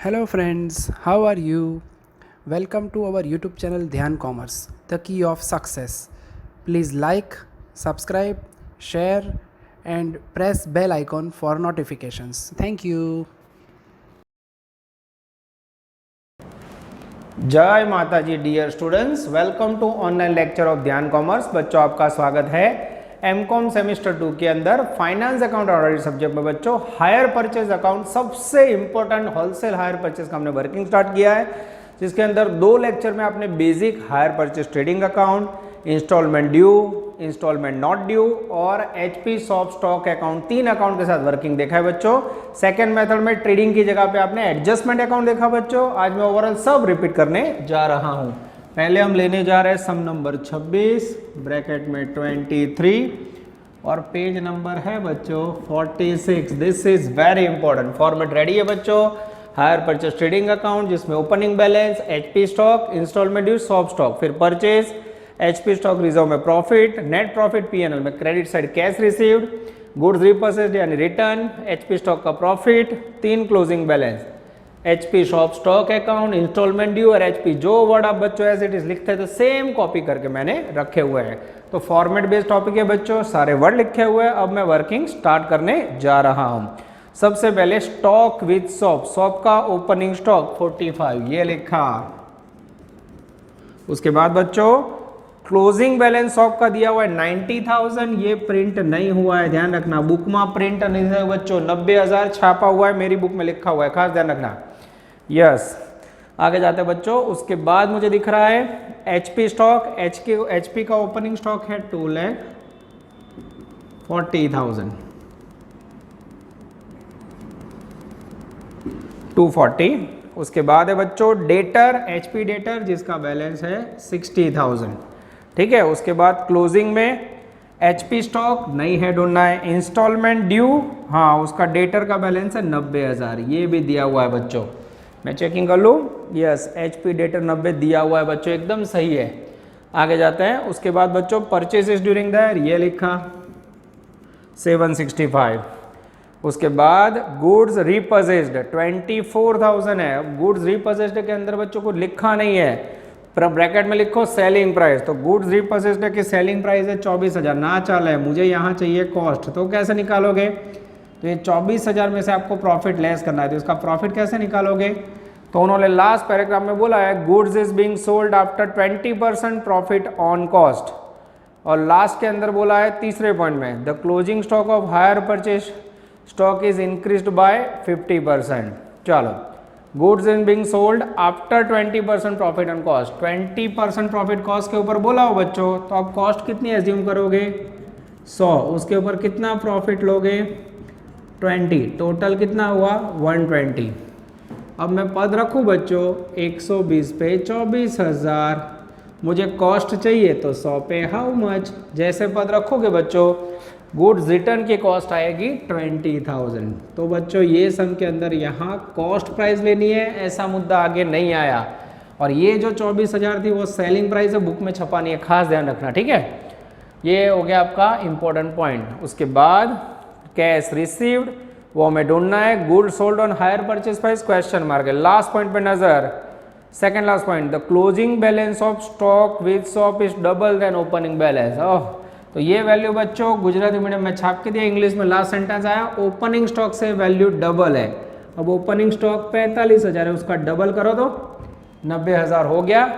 Hello friends, how are you? Welcome to our YouTube channel Dhyan Commerce, the key of success. Please like, subscribe, share and press bell icon for notifications. Thank you. जय माता जी dear students, welcome to online lecture of Dhyan commerce. बच्चों आपका स्वागत है MCom semester 2 के अंदर finance account और ऑडिट सब्जेक्ट में। बच्चों हायर परचेज अकाउंट सबसे इंपॉर्टेंट होलसेल हायर परचेज का हमने वर्किंग स्टार्ट किया है, जिसके अंदर 2 लेक्चर में आपने basic hire purchase trading account, instalment due, installment not due और HP shop stock account 3 account के साथ वर्किंग देखा है बच्चों। सेकंड मेथड में ट्रेडिंग की जगह पे आपने एडजस्टमेंट अकाउंट देखा बच्चों। आज मैं ओवरऑल सब रिपीट करने जा रहा हूं। पहले हम लेने जा रहे हैं सम नंबर 26 ब्रैकेट में 23 और पेज नंबर है बच्चों 46। This is very important. Format ready है बच्चों। हायर परचेज ट्रेडिंग अकाउंट जिसमें opening balance, HP stock, instalment due, shop stock, फिर परचेज, एचपी स्टॉक रिजर्व में प्रॉफिट, नेट प्रॉफिट पीएनएल में credit side cash received, goods repurchased यानी return, HP stock का profit, 3 closing balance, HP shop stock account, instalment due और HP. जो word आप बच्चों as it is लिखते हैं तो सेम कॉपी करके मैंने रखे हुए हैं। तो फॉर्मेट बेस्ड टॉपिक है बच्चों, सारे वर्ड लिखे हुए हैं। अब मैं वर्किंग स्टार्ट करने जा रहा हूं। सबसे पहले स्टॉक विद शॉप, शॉप का ओपनिंग स्टॉक 45 ये लिखा। उसके बाद बच्चों क्लोजिंग बैलेंस शॉप का दिया हुआ है 90,000, ये प्रिंट नहीं हुआ है, ध्यान रखना। बुक में प्रिंट नहीं है बच्चों, 90,000 छापा हुआ है, मेरी बुक में लिखा हुआ है, खास ध्यान रखना। यस, आगे जाते हैं बच्चों। उसके बाद मुझे दिख रहा है एचपी स्टॉक। एचपी का ओपनिंग स्टॉक है 2,40,000 240। उसके बाद है बच्चों डेटर, एचपी डेटर जिसका बैलेंस है 60,000, ठीक है। उसके बाद क्लोजिंग में एचपी स्टॉक नहीं है, ढूंढना है। इंस्टॉलमेंट ड्यू, हाँ उसका डेटर का बैलेंस है 90,000, ये भी दिया हुआ है बच्चों। मैं चेकिंग कर लूँ, यस एचपी डेटर 90 दिया हुआ है बच्चों, एकदम सही है। आगे जाते हैं। उसके बाद बच्चों परचेजेस ड्यूरिंग द ईयर ये लिखा 765। उसके बाद गुड्स रिपर्चेस्ड 24,000 है। गुड्स रिपर्चेस्ड के अंदर बच्चों को लिखा नहीं है, पर ब्रैकेट में लिखो सेलिंग प्राइस। तो गुड्स रिपर्चेस्ड की सेलिंग प्राइस है 24,000, ना चाल है, मुझे यहाँ चाहिए कॉस्ट। तो कैसे निकालोगे? तो ये 24,000 में से आपको प्रॉफिट लेस करना है, तो इसका प्रॉफिट कैसे निकालोगे? तो उन्होंने लास्ट पैराग्राफ में बोला है goods is being sold after 20% profit on cost. और लास्ट के अंदर बोला है तीसरे पॉइंट में the closing stock of hire purchase stock is increased by 50%। चलो, goods in being sold after 20% profit on cost. 20% profit cost के ऊपर बोला हो बच्चों, तो आप कॉस्ट कितनी एज्यूम करोगे? 100। उसके ऊपर कितना प्रॉफिट लोगे? 20। टोटल कितना हुआ? 120। अब मैं पद रखूं बच्चों 120 पे 24,000, मुझे कॉस्ट चाहिए तो 100 पे हाउ मच। जैसे पद रखोगे बच्चों गुड्स रिटर्न की कॉस्ट आएगी 20,000। तो बच्चों ये सम के अंदर यहाँ कॉस्ट प्राइस लेनी है, ऐसा मुद्दा आगे नहीं आया। और ये जो 24,000 थी वो सेलिंग प्राइस है, बुक में छपानी है, खास ध्यान रखना, ठीक है। ये हो गया आपका इंपॉर्टेंट पॉइंट। उसके बाद कैश रिसीव्ड, वो हमें ढूंढना है। Good sold on hire purchase price question mark है। लास्ट पॉइंट पे नजर, second last point, the closing balance of stock with shop is double than opening balance. Oh, तो ये वैल्यू बच्चों गुजराती मीडियम में छाप के दिया, इंग्लिश में लास्ट सेंटेंस आया ओपनिंग स्टॉक से वैल्यू डबल है। अब ओपनिंग स्टॉक 45,000 है, उसका डबल करो तो 90,000 हो गया।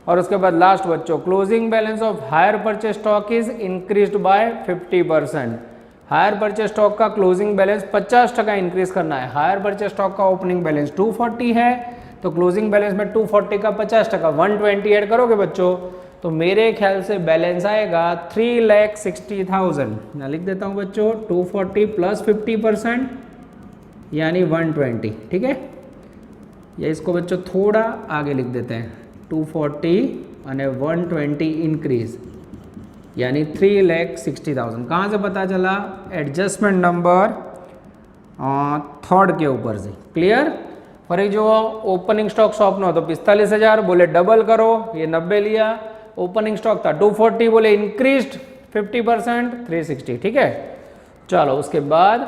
और उसके बाद लास्ट बच्चों closing balance of hire purchase stock is increased by 50%। Hire purchase stock का क्लोजिंग बैलेंस 50% इंक्रीज करना है। हायर परचेज स्टॉक का ओपनिंग बैलेंस 240 है, तो क्लोजिंग बैलेंस में 240 का 50% 120 ऐड करोगे बच्चों, तो मेरे ख्याल से बैलेंस आएगा 3,60,000। मैं लिख देता हूं बच्चों 240 प्लस 50% यानी 120, ठीक है। या इसको बच्चों थोड़ा आगे लिख देते हैं 240 और 120 इंक्रीज यानी 3,60,000। कहाँ से पता चला? एडजस्टमेंट नंबर 3rd के ऊपर से। क्लियर? पर ये जो ओपनिंग स्टॉक शॉप में हो तो 45,000 बोले डबल करो, ये 90 लिया। ओपनिंग स्टॉक था 240, बोले इंक्रीज्ड 50% 360, ठीक है। चलो उसके बाद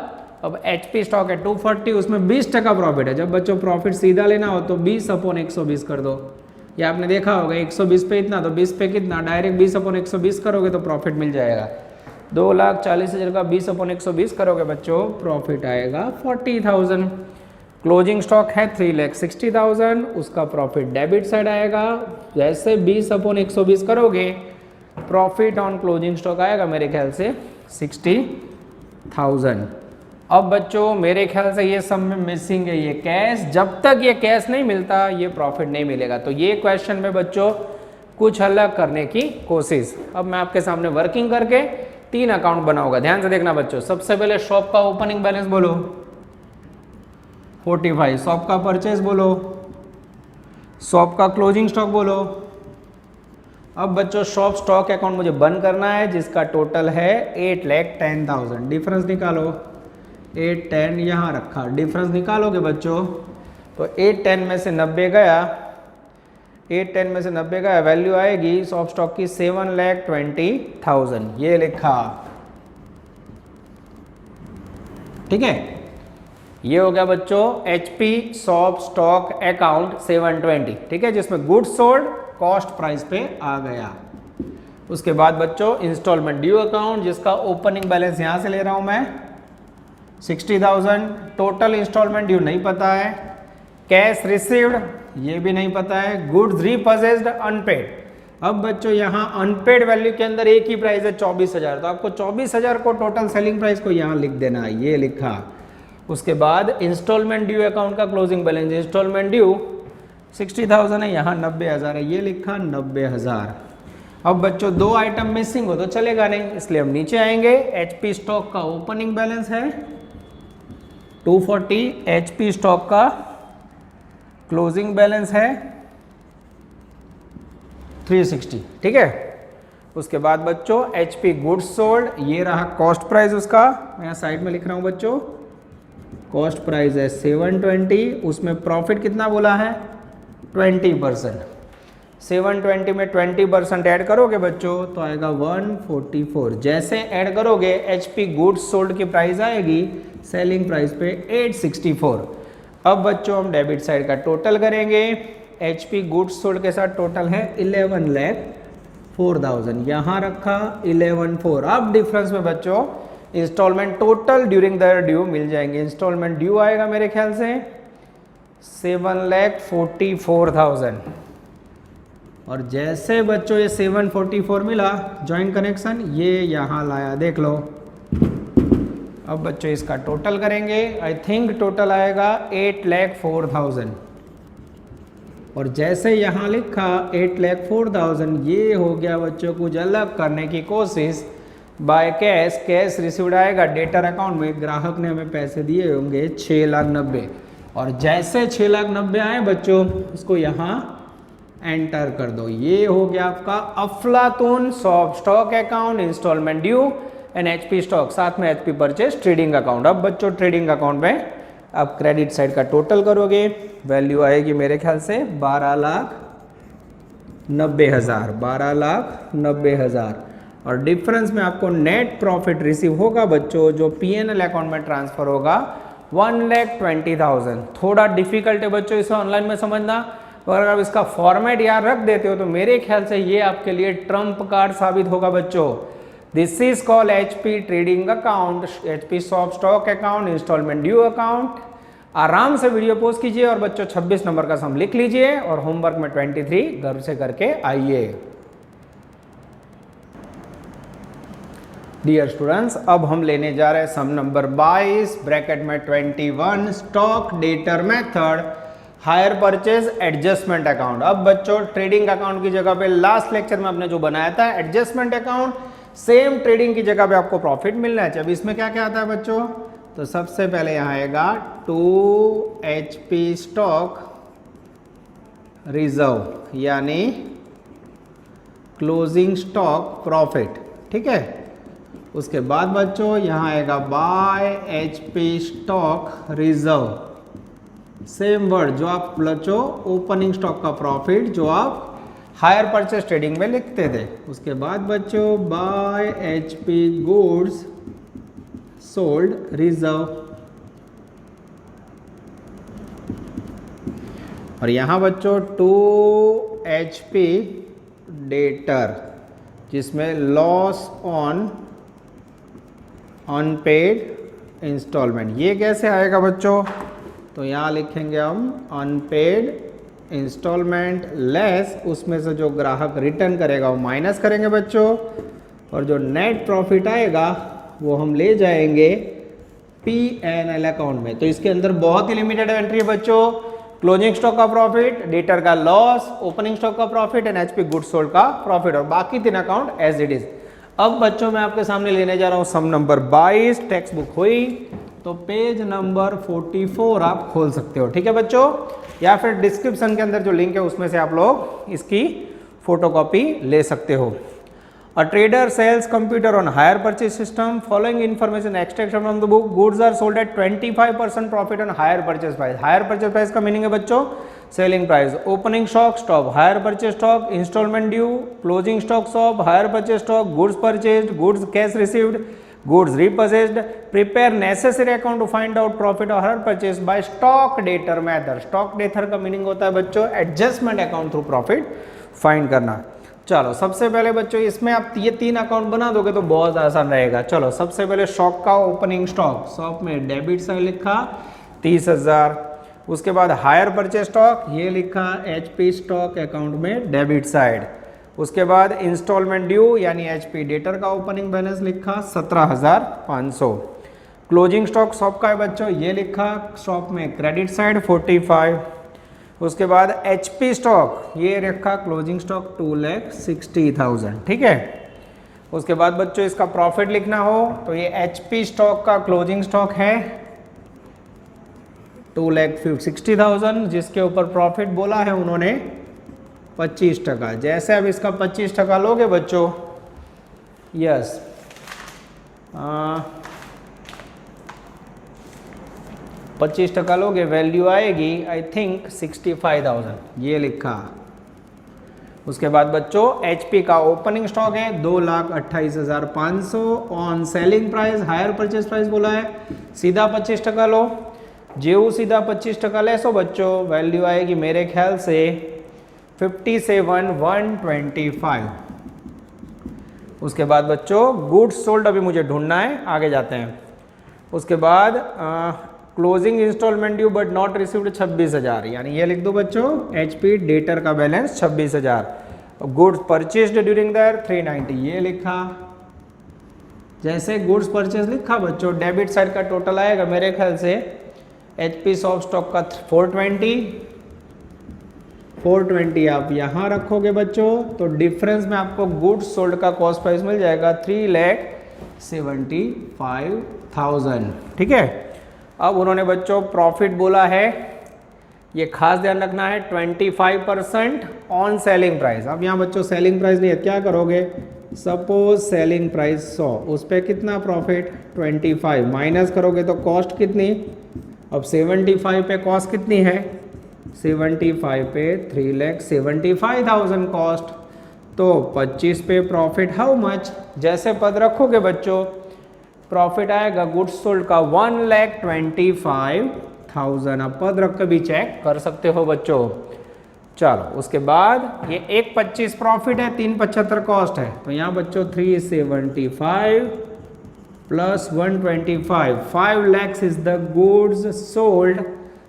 अब HP स्टॉक है 240, उसमें 20% प्रॉफिट है। जब बच्चों प्रॉफिट सीधा लेना हो तो 20/120 कर दो। या आपने देखा होगा 120 पे इतना तो 20 पे कितना, डायरेक्ट 20/120 करोगे तो प्रॉफिट मिल जाएगा। 2,40,000 का 20/120 करोगे बच्चों, प्रॉफिट आएगा 40,000। क्लोजिंग स्टॉक है 3,60,000, उसका प्रॉफिट डेबिट साइड आएगा। जैसे 20/120 करोगे, प्रॉफिट ऑन क्लोजिंग स्टॉक आएगा मेरे ख्याल से 60,000। अब बच्चों मेरे ख्याल से ये सब में मिसिंग है ये कैश। जब तक ये कैश नहीं मिलता ये प्रॉफिट नहीं मिलेगा। तो ये क्वेश्चन में बच्चों कुछ अलग करने की कोशिश। अब मैं आपके सामने वर्किंग करके 3 अकाउंट बनाऊंगा, ध्यान से देखना बच्चों। सबसे पहले शॉप का ओपनिंग बैलेंस बोलो 45, शॉप का परचेज बोलो, शॉप का क्लोजिंग स्टॉक बोलो। अब बच्चों शॉप स्टॉक अकाउंट मुझे बंद करना है जिसका टोटल है 8,10,000। डिफरेंस निकालो, 810 यहाँ रखा, डिफरेंस निकालोगे बच्चों तो 810 में से 90 गया, 810 में से 90 गया, वैल्यू आएगी शॉप स्टॉक की 7,20,000। ये लिखा, ठीक है। ये हो गया बच्चों HP शॉप स्टॉक अकाउंट 720, ठीक है, जिसमें गुड्स सोल्ड कॉस्ट प्राइस पे आ गया। उसके बाद बच्चों इंस्टॉलमेंट ड्यू अकाउंट जिसका ओपनिंग बैलेंस यहां से ले रहा हूं मैं 60,000। टोटल इंस्टॉलमेंट ड्यू नहीं पता है, कैश रिसीव्ड ये भी नहीं पता है, गुड्स रीपजेस्ड अनपेड। अब बच्चों यहाँ अनपेड वैल्यू के अंदर एक ही प्राइस है 24,000, तो आपको 24,000 को टोटल सेलिंग प्राइस को यहाँ लिख देना है, ये लिखा। उसके बाद इंस्टॉलमेंट ड्यू अकाउंट का क्लोजिंग बैलेंस, इंस्टॉलमेंट ड्यू 60,000 है, यहाँ 90,000 है, ये लिखा 90,000। अब बच्चों 2 आइटम मिसिंग हो तो चलेगा नहीं, इसलिए हम नीचे आएंगे। HP स्टॉक का ओपनिंग बैलेंस है 240, HP स्टॉक का क्लोजिंग बैलेंस है 360, ठीक है। उसके बाद बच्चों HP गुड्स सोल्ड, ये रहा कॉस्ट प्राइस उसका, मैं यहाँ साइड में लिख रहा हूँ बच्चों, कॉस्ट प्राइस है 720, उसमें प्रॉफिट कितना बोला है 20%। 720 में 20% ऐड करोगे बच्चों तो आएगा 144। जैसे ऐड करोगे HP गुड्स सोल्ड की प्राइस आएगी सेलिंग प्राइस पे 864। अब बच्चों हम डेबिट साइड का टोटल करेंगे। HP गुड्स सोल्ड के साथ टोटल है 11,04,000, यहाँ रखा 11,4। अब डिफरेंस में बच्चों installment total during the due मिल जाएंगे। इंस्टॉलमेंट ड्यू आएगा मेरे ख्याल से 7,44,000। और जैसे बच्चों ये 744 मिला जॉइंट कनेक्शन, ये यहाँ लाया, देख लो। अब बच्चों इसका टोटल करेंगे, आई थिंक टोटल आएगा 8,04,000। और जैसे यहाँ लिखा 8,04,000, ये हो गया बच्चों कुछ अलग करने की कोशिश। बाय कैश, कैश रिसीव्ड आएगा डेटर अकाउंट में, ग्राहक ने हमें पैसे दिए होंगे 6,90,000। और जैसे 6,90,000 आए बच्चों उसको यहाँ एंटर कर दो। ये हो गया आपका अफलातून shop stock account, instalment due and HP stock, साथ में HP परचेज ट्रेडिंग अकाउंट। अब बच्चों ट्रेडिंग अकाउंट में आप क्रेडिट साइड का टोटल करोगे, वैल्यू आएगी मेरे ख्याल से 12,90,000, 12,90,000। और डिफरेंस में आपको नेट प्रॉफिट रिसीव होगा बच्चों, जो PNL अकाउंट में ट्रांसफर होगा 1,20,000। थोड़ा डिफिकल्ट है बच्चों इसे ऑनलाइन में समझना, अगर आप इसका फॉर्मेट याद रख देते हो तो मेरे ख्याल से ये आपके लिए ट्रम्प कार्ड साबित होगा बच्चों। This is called HP trading account, HP shop stock account, instalment due account. आराम से वीडियो पोस्ट कीजिए और बच्चों 26 नंबर का सम लिख लीजिए और होमवर्क में 23 घर से करके आइए। डियर स्टूडेंट्स, अब हम लेने जा रहे हैं सम नंबर 22 ब्रैकेट में 21 stock debtor method higher purchase adjustment account. अब बच्चों ट्रेडिंग अकाउंट की जगह पे लास्ट लेक्चर में आपने जो बनाया था एडजस्टमेंट अकाउंट, सेम ट्रेडिंग की जगह पे आपको प्रॉफिट मिलना चाहिए। अब इसमें क्या क्या आता है बच्चों, तो सबसे पहले यहाँ आएगा 2 HP स्टॉक रिजर्व यानी क्लोजिंग स्टॉक प्रॉफिट, ठीक है। उसके बाद बच्चों यहाँ आएगा by HP stock reserve, same word जो आप बच्चों ओपनिंग स्टॉक का प्रॉफिट जो आप हायर परचेज ट्रेडिंग में लिखते थे। उसके बाद बच्चों by HP goods sold reserve और यहाँ बच्चों 2 HP डेटर जिसमें लॉस ऑन अनपेड इंस्टॉलमेंट, ये कैसे आएगा बच्चों? तो यहाँ लिखेंगे हम अनपेड इंस्टॉलमेंट लेस उसमें से जो ग्राहक रिटर्न करेगा वो माइनस करेंगे बच्चों, और जो नेट प्रॉफिट आएगा वो हम ले जाएंगे P&L अकाउंट में। तो इसके अंदर बहुत ही लिमिटेड एंट्री है बच्चों, क्लोजिंग स्टॉक का प्रॉफिट, डेटर का लॉस, ओपनिंग स्टॉक का profit and HP goods sold का प्रॉफिट, और बाकी 3 अकाउंट एज इट इज। अब बच्चों मैं आपके सामने लेने जा रहा हूं सम नंबर 22, टेक्स्ट बुक हुई तो पेज नंबर 44 आप खोल सकते हो, ठीक है बच्चों, या फिर डिस्क्रिप्शन के अंदर जो लिंक है उसमें से आप लोग इसकी फोटोकॉपी ले सकते हो। A trader sells computer on hire purchase system. Following information extraction from the book. Goods are sold at 25% profit on higher purchase price. Higher purchase price का meaning है बच्चों selling price. Opening stock stop, higher purchase stock, installment due, closing stock stop, higher purchase stock, goods purchased, goods cash received, goods repurchased. Prepare necessary account to find out profit or higher purchase by stock dater method. Stock dater का meaning होता है बच्चों adjustment account through profit find करना। चलो सबसे पहले बच्चों इसमें आप ये 3 अकाउंट बना दोगे तो बहुत आसान रहेगा। चलो सबसे पहले शॉप का ओपनिंग स्टॉक, शॉप में डेबिट साइड लिखा 30,000, उसके बाद हायर परचेज स्टॉक ये लिखा HP स्टॉक अकाउंट में डेबिट साइड, उसके बाद इंस्टॉलमेंट ड्यू यानी HP डेटर का ओपनिंग बैलेंस लिखा 17,500, क्लोजिंग स्टॉक शॉप का है बच्चों ये लिखा शॉप में क्रेडिट साइड 45, उसके बाद HP स्टॉक ये रखा क्लोजिंग स्टॉक 2,60,000, ठीक है। उसके बाद बच्चों इसका प्रॉफिट लिखना हो तो ये HP स्टॉक का क्लोजिंग स्टॉक है 2,60,000 जिसके ऊपर प्रॉफिट बोला है उन्होंने 25%। जैसे अब इसका 25% लोगे बच्चों, यस 25% लोगे वैल्यू आएगी आई थिंक 65,000 ये लिखा। उसके बाद बच्चों HP का ओपनिंग स्टॉक है 2,28,500 on selling price, higher purchase price बोला है, सीधा 25% लो, जेऊ सीधा 25% ले सो बच्चों वैल्यू आएगी मेरे ख्याल से 57,125। उसके बाद बच्चों गुड्स सोल्ड अभी मुझे ढूंढना है, आगे जाते हैं। उसके बाद closing instalment due but not received 26,000 यानी ये लिख दो बच्चों HP डेटर का balance 26,000, goods purchased during that 390 ये लिखा। जैसे गुड्स परचेज लिखा बच्चों डेबिट साइड का टोटल आएगा मेरे ख्याल से HP शॉप स्टॉक का 420 आप यहाँ रखोगे बच्चों तो डिफरेंस में आपको गुड्स सोल्ड का कॉस्ट प्राइस मिल जाएगा 3,75,000, ठीक है। अब उन्होंने बच्चों प्रॉफिट बोला है, ये खास ध्यान रखना है 25% ऑन सेलिंग प्राइस। अब यहाँ बच्चों सेलिंग प्राइस नहीं है, क्या करोगे, सपोज सेलिंग प्राइस 100 उस पर कितना प्रॉफिट 25 माइनस करोगे तो कॉस्ट कितनी, अब 75 पे कॉस्ट कितनी है 75 पे 3,75,000 कॉस्ट, तो 25 पे प्रॉफिट हाउ मच, जैसे पद रखोगे बच्चों प्रॉफिट आएगा गुड्स सोल्ड का 1,25,000, आप पद रख कर भी चेक कर सकते हो बच्चों। चलो उसके बाद ये 1,25 प्रॉफिट है 3,75 कॉस्ट है, तो यहाँ बच्चों 375 plus 125 5 lakhs is the goods sold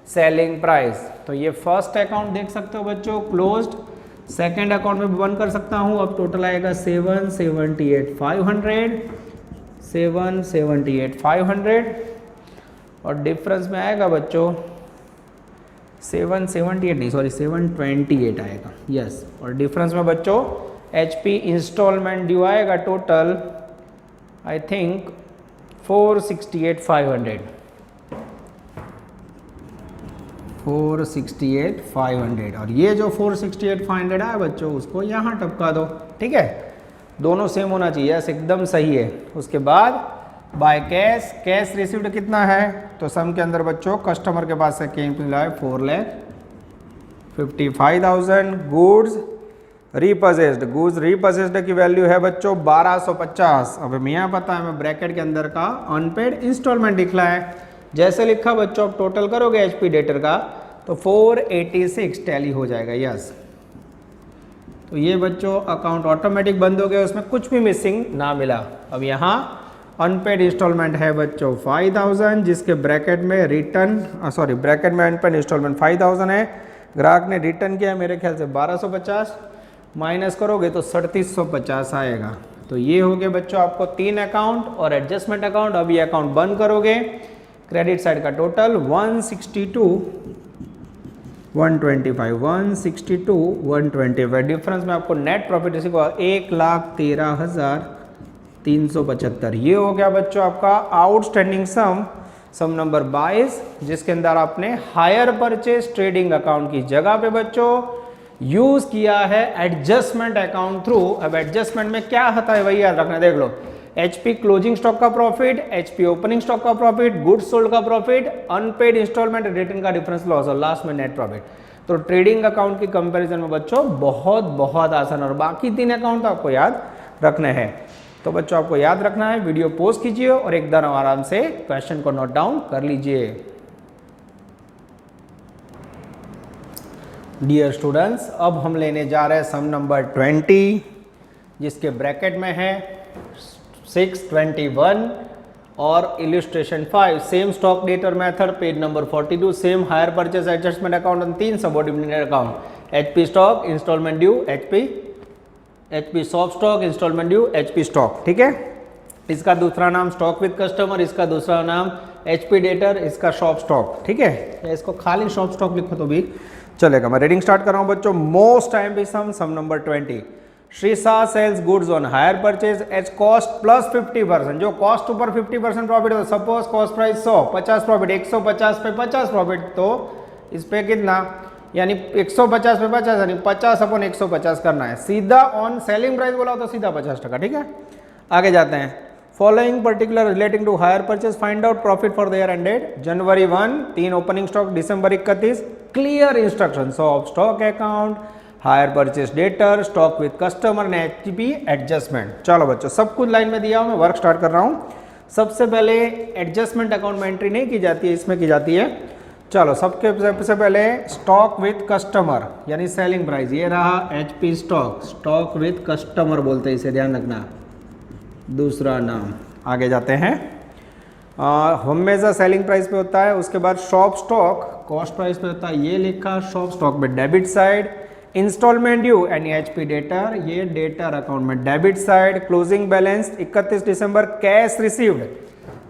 selling price. तो ये फर्स्ट अकाउंट देख सकते हो बच्चों क्लोज्ड, सेकेंड अकाउंट में भी बंद कर सकता हूँ। अब टोटल आएगा 778,500 और डिफरेंस में आएगा बच्चों 728 आएगा, यस। और डिफरेंस में बच्चों HP इंस्टॉलमेंट ड्यू आएगा टोटल आई थिंक 468,500 और ये जो 468,500 आया बच्चों उसको यहाँ टपका दो, ठीक है, दोनों सेम होना चाहिए, यस एकदम सही है। उसके बाद बाय कैश, कैश रिसीव्ड कितना है, तो सम के अंदर बच्चों कस्टमर के पास से कैश मिला है 4,55,000, गुड्स रीपर्चेस्ड की वैल्यू है बच्चों 1,250। अब हमें यहाँ पता है मैं ब्रैकेट के अंदर का अनपेड इंस्टॉलमेंट लिखा है, जैसे लिखा बच्चों आप टोटल करोगे HP डेटर का तो 486 टैली हो जाएगा, यस। तो ये बच्चों अकाउंट ऑटोमेटिक बंद हो गया, उसमें कुछ भी मिसिंग ना मिला। अब यहाँ अनपेड इंस्टॉलमेंट है बच्चों 5000, जिसके ब्रैकेट में रिटर्न ब्रैकेट में अनपेड इंस्टॉलमेंट 5000 है। ग्राहक ने रिटर्न किया मेरे ख्याल से 1250, माइनस करोगे तो 3750 आएगा। तो ये हो गया बच्चों आपको 3 अकाउंट और एडजस्टमेंट अकाउंट। अब ये अकाउंट बंद करोगे, क्रेडिट साइड का टोटल 162 125 162 125। डिफरेंस में आपको नेट प्रॉफिट इसी को 1,13,375। ये हो गया बच्चों आपका आउटस्टैंडिंग सम नंबर 22, जिसके अंदर आपने हायर परचेज ट्रेडिंग अकाउंट की जगह पे बच्चों यूज किया है एडजस्टमेंट अकाउंट थ्रू। अब एडजस्टमेंट में क्या होता है वही याद रखना, देख लो। एचपी क्लोजिंग स्टॉक का प्रॉफिट, एचपी ओपनिंग स्टॉक का प्रॉफिट, गुड्स सोल्ड का प्रॉफिट, अनपेड इंस्टॉलमेंट, रिटर्न का डिफरेंस लॉस और लास्ट में नेट प्रॉफिट। तो ट्रेडिंग अकाउंट की कंपैरिजन में बच्चों बहुत आसान, और बाकी 3 अकाउंट तो आपको याद रखने हैं। तो बच्चों आपको याद रखना है, वीडियो पॉज कीजिए और एकदम आराम से क्वेश्चन को नोट डाउन कर लीजिए। डियर स्टूडेंट्स, अब हम लेने जा रहे हैं सम नंबर 20, जिसके ब्रैकेट में है 621 और illustration 5। Same stock debtor method, page number 42, same hire purchase adjustment account और 3 subordinate account, HP stock, instalment due, HP shop stock, instalment due, HP stock. ठीक है, इसका दूसरा नाम स्टॉक विद कस्टमर, इसका दूसरा नाम एचपी डेटर, इसका शॉप स्टॉक। ठीक है, या इसको खाली शॉप स्टॉक लिखो तो भी चलेगा। मैं रीडिंग स्टार्ट कर रहा हूं बच्चों। मोस्ट टाइम भी sum number 20। Shri Shah sells goods on hire purchase H cost plus 50%। जो कॉस्ट ऊपर 50% प्रॉफिट हो, सपोज कॉस्ट प्राइस 100, 50 प्रॉफिट, 150 पे 50 प्रॉफिट, तो इस पे कितना, यानी 150 पे 50, यानी 50 अपन 150 करना है। सीधा ऑन सेलिंग प्राइस बोला तो सीधा 50%। ठीक है, आगे जाते हैं। Following particular relating to hire purchase, find out profit for the year ended January 1, 3 opening stock, December 31, clear instructions of stock account, hire purchase debtor, stock with customer ने HP adjustment. चलो बच्चों, सब कुछ लाइन में दिया हूं, मैं work start कर रहा हूं। सबसे पहले एडजस्टमेंट अकाउंट में एंट्री नहीं की जाती है, इसमें की जाती है। चलो, सबसे पहले स्टॉक विद कस्टमर यानी सेलिंग प्राइस, ये रहा HP stock, stock with customer बोलते हैं इसे, ध्यान रखना, दूसरा नाम। आगे जाते हैं, हमेशा सेलिंग प्राइस पे होता है। उसके बाद शॉप स्टॉक कॉस्ट प्राइस पे होता है, ये लिखा शॉप स्टॉक में डेबिट साइड। इंस्टॉलमेंट ड्यू यानी एचपी डेटर, ये डेटर अकाउंट में डेबिट साइड। क्लोजिंग बैलेंस 31 दिसंबर कैश रिसीव्ड,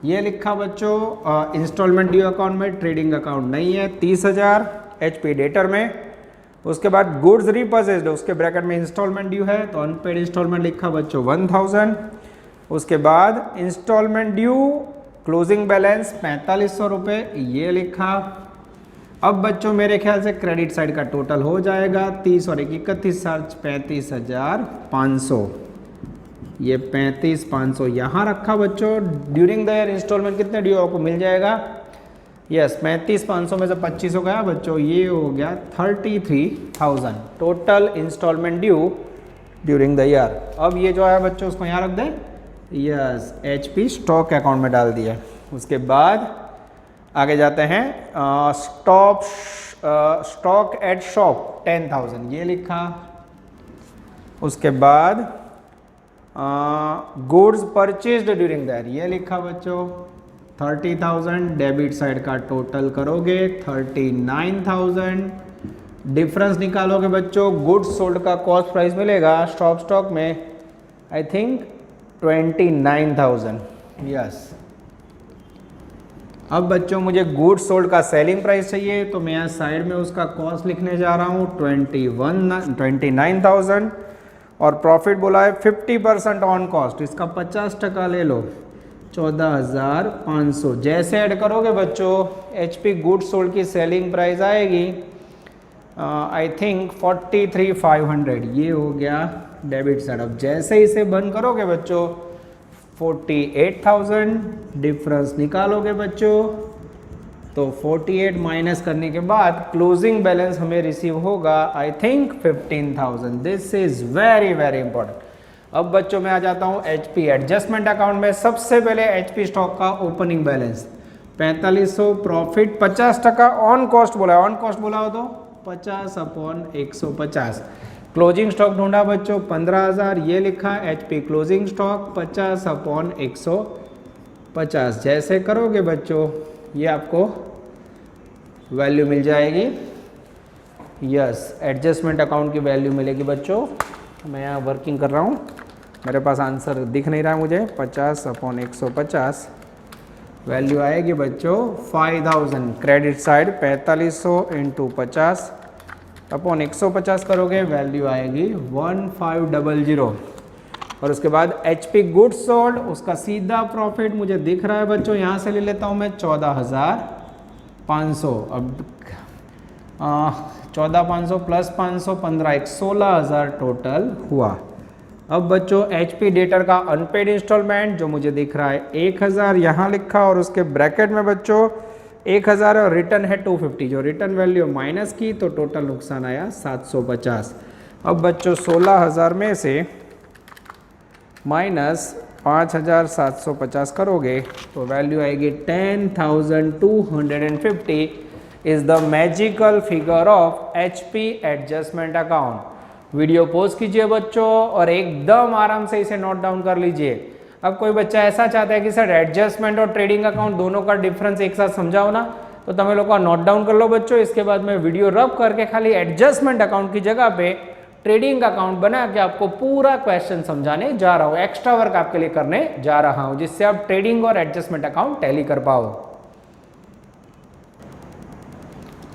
ये लिखा बच्चों इंस्टॉलमेंट ड्यू अकाउंट में, ट्रेडिंग अकाउंट नहीं है, 30,000 एचपी डेटर में। उसके बाद गुड्स रीपर्चेज्ड, उसके ब्रैकेट में इंस्टॉलमेंट ड्यू है तो अनपेड इंस्टॉलमेंट लिखा बच्चों 1000। उसके बाद इंस्टॉलमेंट ड्यू क्लोजिंग बैलेंस 4500 रुपये, ये लिखा। अब बच्चों मेरे ख्याल से क्रेडिट साइड का टोटल हो जाएगा 30 और 31 35,500, ये 35,500 यहाँ रखा बच्चों। ड्यूरिंग द ईयर इंस्टॉलमेंट कितने ड्यू आपको मिल जाएगा, यस 35,500 में से 2500 गया बच्चों, ये हो गया 33,000 total instalment due during the year. अब ये जो है बच्चों उसको यहाँ रख दें, यस एचपी स्टॉक अकाउंट में डाल दिया। उसके बाद आगे जाते हैं, स्टॉक एट शॉप 10,000, ये लिखा। उसके बाद goods purchased during the year, ये लिखा बच्चों 30,000। डेबिट साइड का टोटल करोगे 39,000। डिफरेंस निकालोगे बच्चों, गुड्स सोल्ड का कॉस्ट प्राइस मिलेगा शॉप स्टॉक में आई थिंक 29,000, यस। अब बच्चों मुझे गुड्स सोल्ड का सेलिंग प्राइस चाहिए, तो मैं यहाँ साइड में उसका कॉस्ट लिखने जा रहा हूँ 29,000 और प्रॉफिट बोला है 50% ऑन कॉस्ट, इसका 50% ले लो 14,500। जैसे ऐड करोगे बच्चों एचपी गुड्स सोल्ड की सेलिंग प्राइस आएगी आई थिंक 43,500, ये हो गया डेबिट साइड। अब जैसे इसे बंद करोगे बच्चों 48,000, डिफरेंस निकालोगे बच्चों तो 48 माइनस करने के बाद क्लोजिंग बैलेंस हमें रिसीव होगा I think 15,000। This is very very important. अब बच्चों मैं आ जाता हूँ एचपी एडजस्टमेंट अकाउंट में। सबसे पहले एचपी स्टॉक का opening balance 4500 profit 50% on cost बोला है, ऑन कॉस्ट बोला हो तो 50/150। क्लोजिंग स्टॉक ढूंढा बच्चों 15,000, ये लिखा एचपी क्लोजिंग स्टॉक 50/150। जैसे करोगे बच्चों ये आपको वैल्यू मिल जाएगी। यस, एडजस्टमेंट अकाउंट की वैल्यू मिलेगी बच्चों। मैं यहाँ वर्किंग कर रहा हूँ, मेरे पास आंसर दिख नहीं रहा मुझे। 50/150 वैल्यू आएगी बच्चों 5000। क्रेडिट साइड 4500 × 50/150 करोगे वैल्यू आएगी 1500। और उसके बाद एचपी गुड्स सोल्ड, उसका सीधा प्रॉफिट मुझे दिख रहा है बच्चों, यहाँ से ले लेता हूँ मैं 14,500। अब 14,500 + 500 15, 16,000 टोटल हुआ। अब बच्चों एचपी डेटर का अनपेड इंस्टॉलमेंट जो मुझे दिख रहा है 1000 यहाँ लिखा, और उसके ब्रैकेट में बच्चों 1000 और रिटर्न है 250। जो रिटर्न वैल्यू माइनस की तो टोटल नुकसान आया 750। अब बच्चों 16,000 में से माइनस 5,750 करोगे तो वैल्यू आएगी 10,250 is the magical figure of HP adjustment account. Video pause कीजिए बच्चों और एकदम आराम से इसे नोट डाउन कर लीजिए। अब कोई बच्चा ऐसा चाहता है कि सर एडजस्टमेंट और ट्रेडिंग अकाउंट दोनों का डिफरेंस एक साथ समझाओ ना, तो तुम लोग का नोट डाउन कर लो बच्चों। इसके बाद मैं वीडियो रब करके खाली एडजस्टमेंट अकाउंट की जगह पे ट्रेडिंग अकाउंट बना के आपको पूरा क्वेश्चन समझाने जा रहा हूँ, एक्स्ट्रा वर्क आपके लिए करने जा रहा हूँ, जिससे आप ट्रेडिंग और एडजस्टमेंट अकाउंट टैली कर पाओ।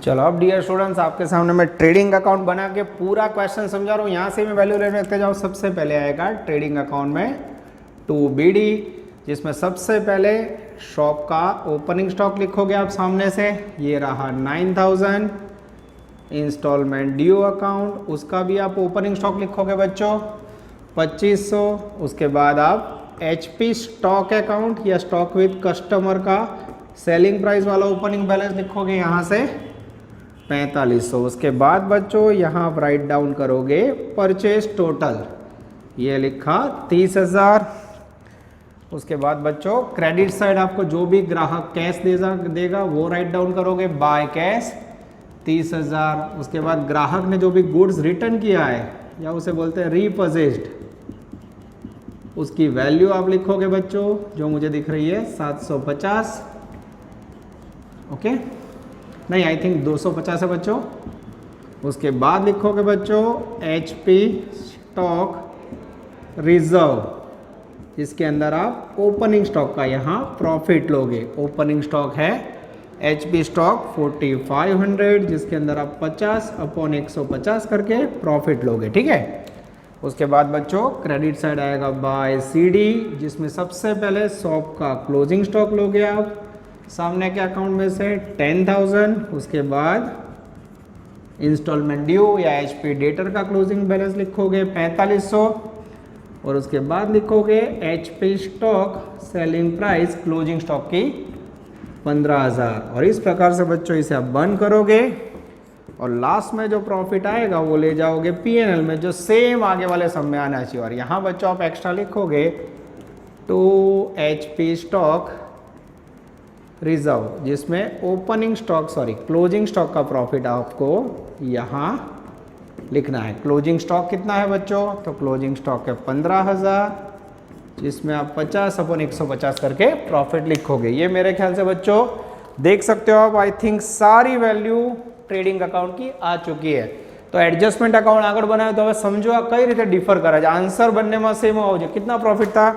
चलो अब डियर स्टूडेंट्स आपके सामने मैं ट्रेडिंग अकाउंट बना के पूरा क्वेश्चन समझा रहा हूँ। यहाँ से मैं वैल्यू लेते जाओ। सबसे पहले आएगा ट्रेडिंग अकाउंट में 2BD, जिसमें सबसे पहले शॉप का ओपनिंग स्टॉक लिखोगे आप सामने से, ये रहा 9000। इंस्टॉलमेंट ड्यू अकाउंट, उसका भी आप ओपनिंग स्टॉक लिखोगे बच्चों 2500। उसके बाद आप एचपी स्टॉक अकाउंट या स्टॉक विद कस्टमर का सेलिंग प्राइस वाला ओपनिंग बैलेंस लिखोगे यहाँ से 4500। उसके बाद बच्चों यहाँ आप राइट डाउन करोगे परचेज टोटल, ये लिखा 30,000। उसके बाद बच्चों क्रेडिट साइड आपको जो भी ग्राहक कैश देगा वो राइट डाउन करोगे, बाय कैश 30,000। उसके बाद ग्राहक ने जो भी गुड्स रिटर्न किया है या उसे बोलते हैं रीपजेस्ड, उसकी वैल्यू आप लिखोगे बच्चों जो मुझे दिख रही है 750। ओके, नहीं आई थिंक 250 है बच्चों। उसके बाद लिखोगे बच्चों एचपी स्टॉक रिजर्व, जिसके अंदर आप ओपनिंग स्टॉक का यहाँ प्रॉफिट लोगे। ओपनिंग स्टॉक है एचपी स्टॉक 4500, जिसके अंदर आप 50/150 करके प्रॉफिट लोगे। ठीक है, उसके बाद बच्चों क्रेडिट साइड आएगा बाय सीडी, जिसमें सबसे पहले शॉप का क्लोजिंग स्टॉक लोगे आप सामने के अकाउंट में से 10,000। उसके बाद इंस्टॉलमेंट ड्यू या एचपी डेटर का क्लोजिंग बैलेंस लिखोगे 4500। और उसके बाद लिखोगे HP stock selling price closing stock की 15,000। और इस प्रकार से बच्चों इसे आप बंद करोगे और लास्ट में जो प्रॉफिट आएगा वो ले जाओगे पीएनएल में, जो सेम आगे वाले सम में आना चाहिए। और यहाँ बच्चों आप एक्स्ट्रा लिखोगे 2 एचपी स्टॉक रिजर्व, जिसमें ओपनिंग स्टॉक क्लोजिंग स्टॉक का प्रॉफिट आपको यहाँ लिखना है। क्लोजिंग स्टॉक कितना है बच्चों, तो क्लोजिंग स्टॉक है 15,000, जिसमें आप 50/150 करके प्रॉफिट लिखोगे। ये मेरे ख्याल से बच्चों देख सकते हो आप, आई थिंक सारी वैल्यू ट्रेडिंग अकाउंट की आ चुकी है। तो एडजस्टमेंट अकाउंट आगे बनाए तो समझो आ कई रीते डिफर करे, आंसर बनने में सेम हो जाए। कितना प्रॉफिट था,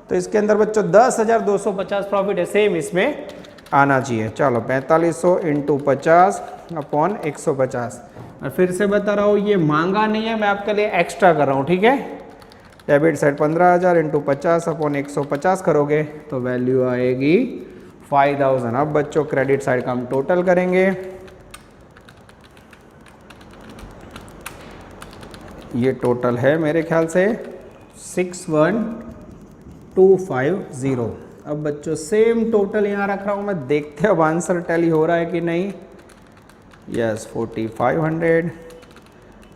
तो इसके अंदर बच्चों 10,250 प्रॉफिट है, सेम इसमें आना चाहिए। चलो 4500 × 50/150। और फिर से बता रहा हूँ ये मांगा नहीं है, मैं आपके लिए एक्स्ट्रा कर रहा हूँ। ठीक है, डेबिट साइड 15,000 × 50/150 करोगे तो वैल्यू आएगी 5000। अब बच्चों क्रेडिट साइड का हम टोटल करेंगे, ये टोटल है मेरे ख्याल से 61,250। अब बच्चों सेम टोटल यहाँ रख रहा हूँ मैं, देखते हैं अब आंसर टैली हो रहा है कि नहीं। Yes 4500,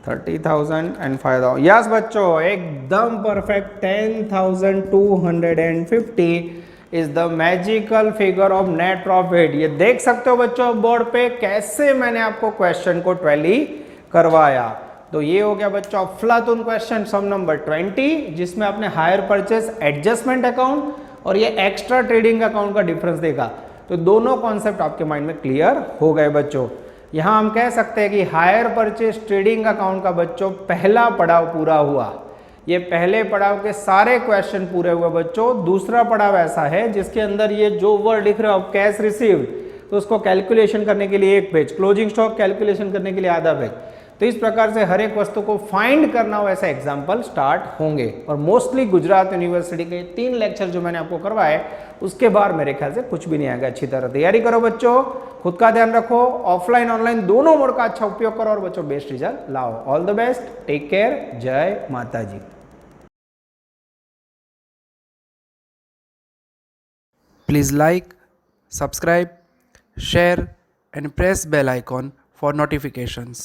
30,000 and 5,000। यस बच्चों एकदम perfect 10,250 is the magical figure of net profit. ये देख सकते हो बच्चों बोर्ड पे कैसे मैंने आपको क्वेश्चन को टैली करवाया। तो ये हो गया बच्चों अफलातून क्वेश्चन सम नंबर 20, जिसमें आपने हायर परचेस एडजस्टमेंट अकाउंट और ये एक्स्ट्रा ट्रेडिंग अकाउंट का डिफरेंस देखा। तो दोनों कॉन्सेप्ट आपके माइंड में क्लियर हो गए बच्चों। यहां हम कह सकते हैं कि हायर परचेस ट्रेडिंग अकाउंट का बच्चों पहला पड़ाव पूरा हुआ। ये पहले पड़ाव के सारे क्वेश्चन पूरे हुए बच्चों। दूसरा पड़ाव ऐसा है जिसके अंदर ये जो वर्ड लिख रहे हो कैश रिसीव्ड, तो उसको कैलकुलेशन करने के लिए एक पेज, क्लोजिंग स्टॉक कैलकुलेशन करने के लिए आधा पेज। तो इस प्रकार से हर एक वस्तु को फाइंड करना हो ऐसे एग्जाम्पल स्टार्ट होंगे। और मोस्टली गुजरात यूनिवर्सिटी के 3 लेक्चर जो मैंने आपको करवाए उसके बाद मेरे ख्याल से कुछ भी नहीं आएगा। अच्छी तरह तैयारी करो बच्चों, खुद का ध्यान रखो, ऑफलाइन ऑनलाइन दोनों मोड का अच्छा उपयोग करो और बच्चों बेस्ट रिजल्ट लाओ। All the best, take care, जय माता जी। Please like, subscribe, share and press bell icon for notifications.